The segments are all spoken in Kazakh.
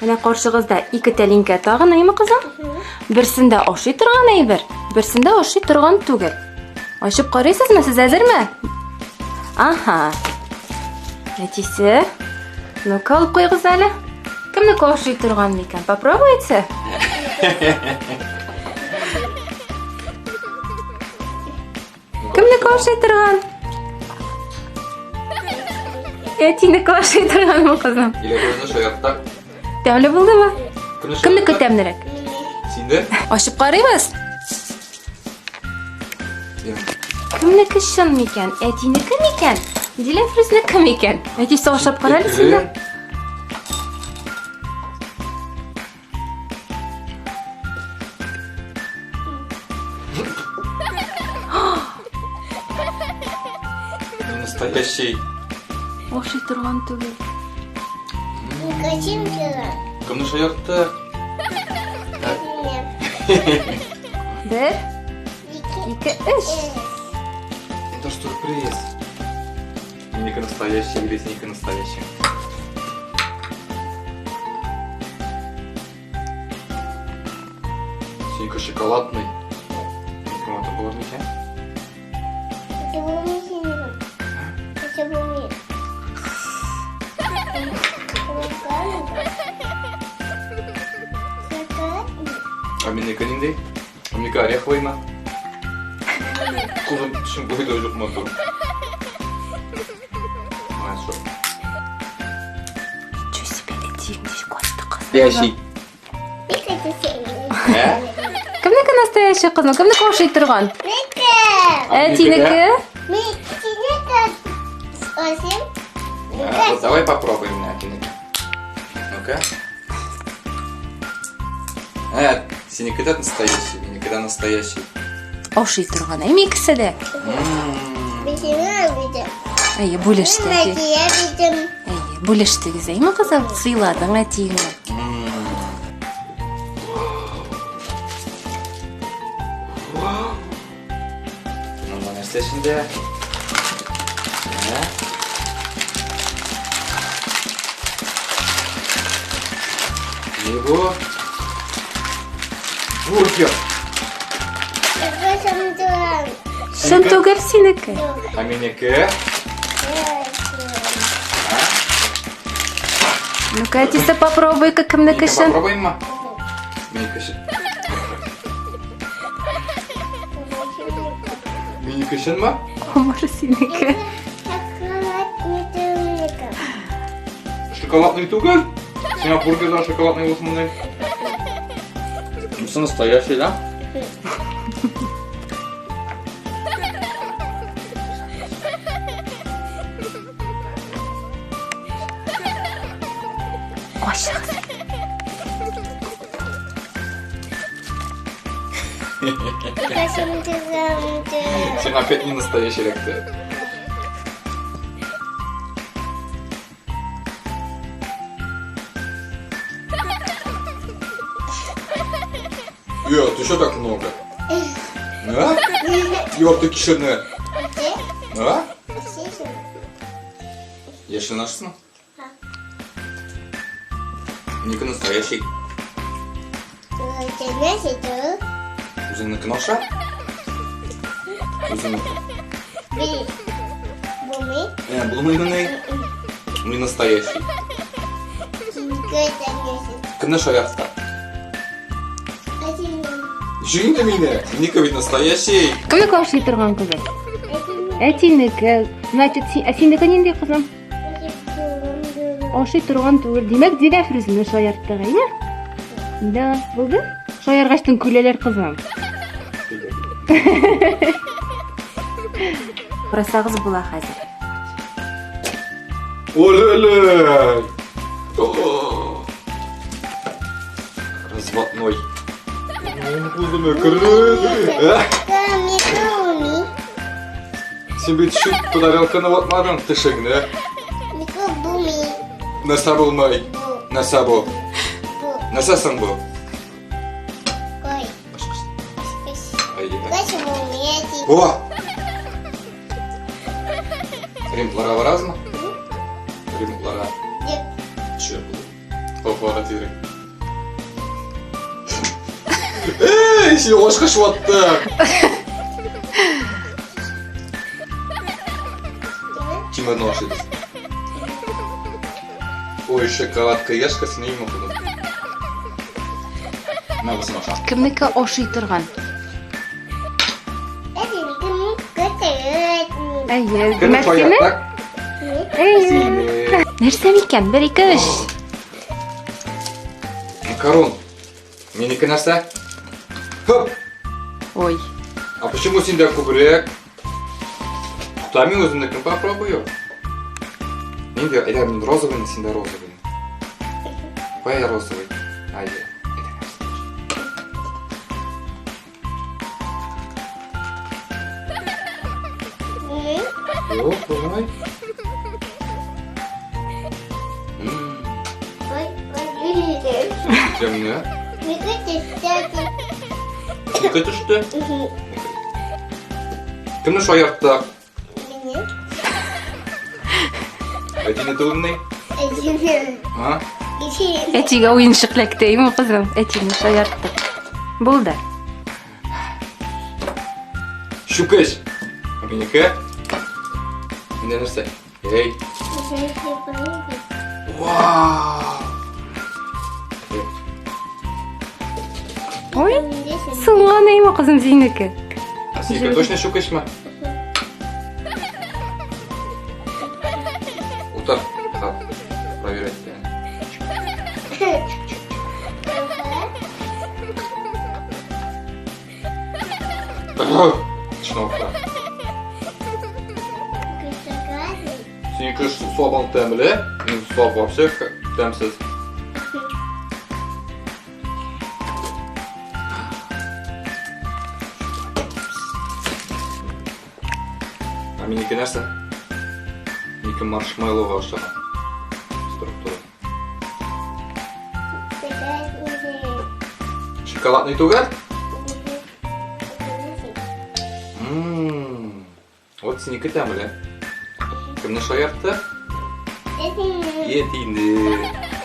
Менә каршыгызда ике тәлинкә тагын, әйме кызым? Берсендә ашый торган әйбер, берсендә ашый торган түгел. Ачып карыйсызмы, сез әзерме? Аха. Әтисе, ну-ка алып куйгыз әле. Кемнеке ашый торган микән? Попробуйте. Кемнеке ашый торган? Әтинеке ашый торганмы, кызым? Или көрүнүш оятта? Тәмле булдымы? Кемнеке тәмлерәк? Синде? Ачып карыйбыз. Кемнеке чын микән? Әтинеке микән? Диләфрүзнеке микән? Әтисе ашап карале синде. Настоящий. Ашый торган түгел. Кемнеш оятты? Бер, ике, өч. Это ж сюрприз. Миника настоящий или Сника настоящий? Сника шоколадный. Кому это было, Митя? А Миника ниндей? А Миника ореховый ма? Кузом түшін бойда жоқ ма тұр? Хорошо. Ничего себе, әтиңдей қосты қыз. Настоящий. Кімнеке настоящий қызым? Кімнеке ашый торган? Әтинеке? Вот давай попробуем на Миника. Ну-ка. Синекада настоящий, Миникада настоящий. Ашый торган, әйме икесе дә. Әйе, бүлеште әти. Әйе, бүлештегез, әйме кызым? Сыйладың әтиңне. Мына нәрсе ішінде. Не bu? Бургер. Шын түгел синеке. А Миники? Ну-ка, әтисе попробуй-ка кімнеке шын. Попробуем ма? Миника шын. Миника шын ма? Может, синеке. Шоколадный тугель? Сен бургердан шоколадный болсын мындай. Все настоящий, да? Ашығыз. Сен опять не настоящий ректор. Ты что так много? А? Ёпта кишерная. А? Еші нашсың? Ника настоящий. Өзіңнікі наша? Өзіңнікі. Бұл мыймыны. Мы настоящий. Кімні шаяқта? Жүрін ты мені? Ника ведь настоящий. Кімнеке ашый торган кызым? Әтинеке. Значит, синеке нинди кызым? Ашый торган түгел. Демәк, Диләфрүзне шаярттык, әйе? Да, булды? Шаяргаштан күләләр кызым. Бросагыз була хәзер. Оле-ле! Разводной. Кузыма кірі. Сен бет шүт тарелканы отмадың тішігіне. Нәрса болмай. Нәрса бол. Нәрсасың бұл? О! Ремпларға барасың ба? Ремпларға. Че бұл? Папа тирек. Эй, сен ошқа шуатты. Тимадан ош едіз. Ой, шоколадка ешқа сен ем оқыдым. Мә басын оша. Кімнікі ошый тұрған? Әйе, Кімді Мәсіне? шояттақ? Әйе. Сені. Нәрсем екен? 1, 2, 3. Макарон. Менікі нәрсе? Хоп! Ой. А почему сенде көбірек? Құтамын өзімдікін попробую. Менде, айда мен розовый, сенде розовый. Қой розовый. Айда. Yok, kolay. Темно. Никі түсті? Кімді шояттақ? Әтені тұғынный? А? Әтиге ойыншық ләктеймі қызым? Әтені шаярттық. Болды. Шукаш. А менікі? Менде нәрсе? Ей. Вау! Ой, сұлған әймі қызым Зейнікі? А сенікі точно шукаш ма? Утар. Так, проверять. Шнаука. Сенікі собан тәмілі, мен соб вообще тәмсіз. А менікі нәрсе? Менікі маршмеллоуға ұқсаған структура. Шоколадный түгел? Вот сенікі тәмілі. Кімді шояртты? Әтейді.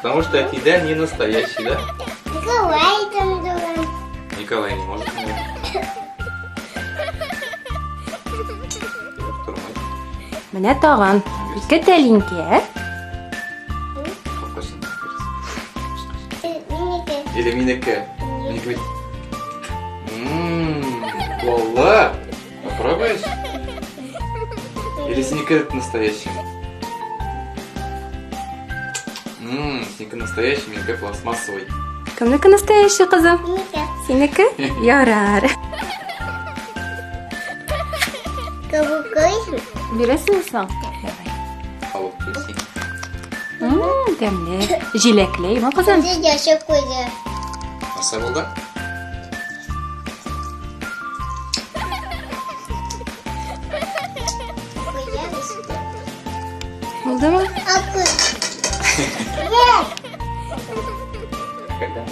Потому что әтейді не настоящий, да? Николай там думал. Николай не может. Менә таған. 2 тәлинке, ә? Или минеке? Минеке. Валла! Попробуешь? Или синяка настоящий? Синяка настоящий, минеке пластмассовый. Кімнікі настоящий қызым? Сенікі? Ярар. Кабукой. Бересің саң? Халык түйсі. Дәмлі. Жиләклей ма қызым? Где шоколадка? Насай болды? Болды ма? Акы. Когда?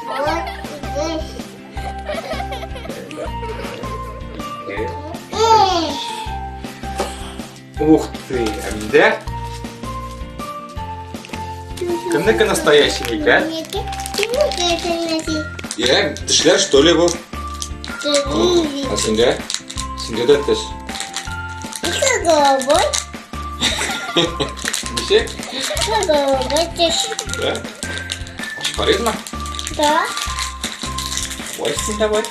Вот здесь. Ух ты, а менде? Кімдікі настоящий ник, а? Тішлер что ли бұл? А сенде? Сенде де тіш? Головой. Неше? Головой тиш. Да? Шпарыз ма? Да. Ой, сенде бой.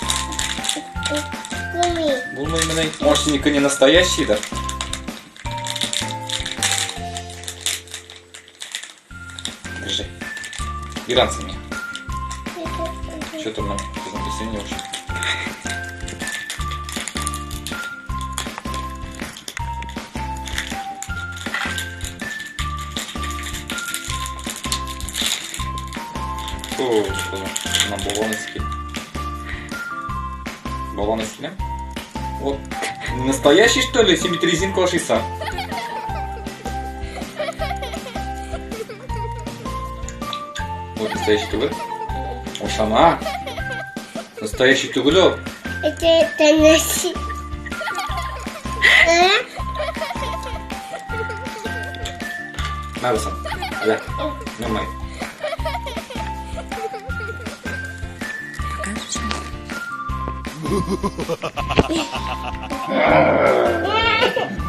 Куми. Бұл моймыны. Может, сенікі не настоящий, да? Держи. Иранцы мне. Что там нам? Что там писали вообще? О, нам баллоны скинь. Баллоны скинем? Вот. Настоящий, что ли? Симметризинка ошиса. Вот настоящий тугель. Ошана. Настоящий тугелек. Это носи. Надо сам. Да. Нормально.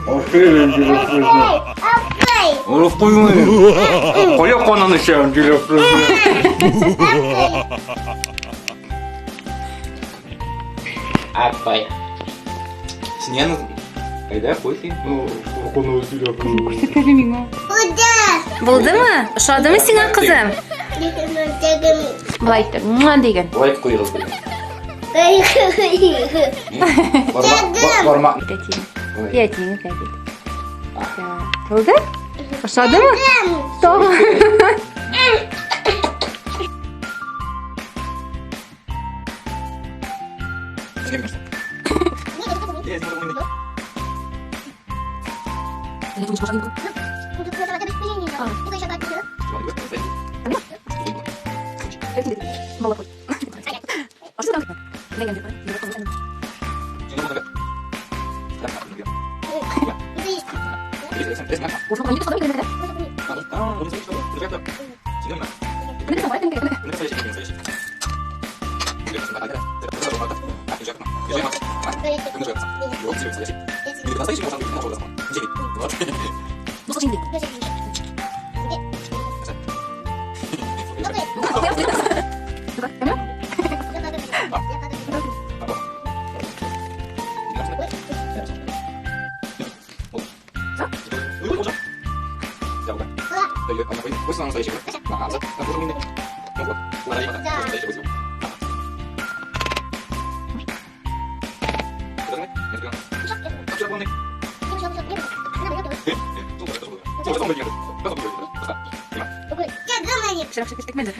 Aferin Dilek kızım. Oğlum koymayın. Koya konanı şey Dilek kızım. Apa ya? Sini anu. Ayda koy sini. Kono Dilek kızım. Udah. Bo'ldimi? Ushladimi senga qizim? Voy aytdi. Mua degan. Voy qo'yildi. Jagim. Barmoq. Ya, tiyingi qaytdi. Bo'ldi? Ushladimi? To'g'ri.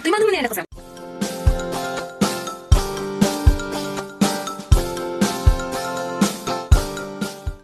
Tuymadimmi endi qizim?